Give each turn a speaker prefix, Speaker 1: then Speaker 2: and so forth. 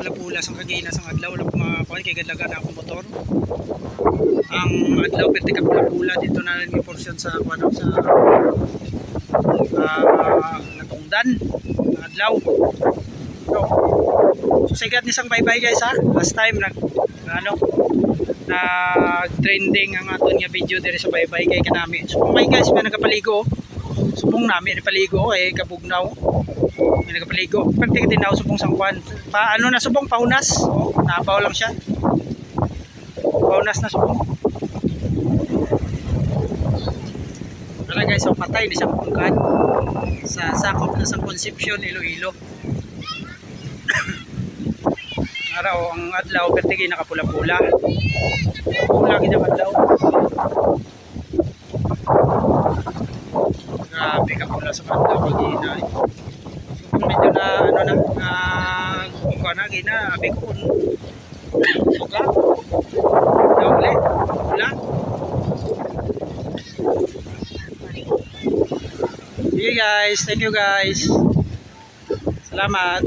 Speaker 1: pula-pula sang kagina sang adlaw wala ko makakuha kay galaga na akong motor. Ang adlaw perti ka pula-pula dito na rin yung portion sa kuno sa natungdan ang adlaw. So sigat ni sang bye-bye guys ha. Last time nag trending ang aton nga video diri sa bye-bye kay kanami. So may guys may nagapaligo. Subong nami nagapaligo eh kabugnaw. May nagapaligo. Perti tinaw subong sang kwan. Pa ano na subong paunas. Nabaw lang siya. Paunas na subong. Wala guys, so patay ni sa pungkan sa sakop na sa Concepcion, Iloilo. Araw ang adlaw pertigi nakapula-pula. Pula gid ang adlaw. Grabe ka pula sa adlaw gina. So medyo na na gina abi ko suka. Dole. Pula. Okay guys, thank you guys. Salamat.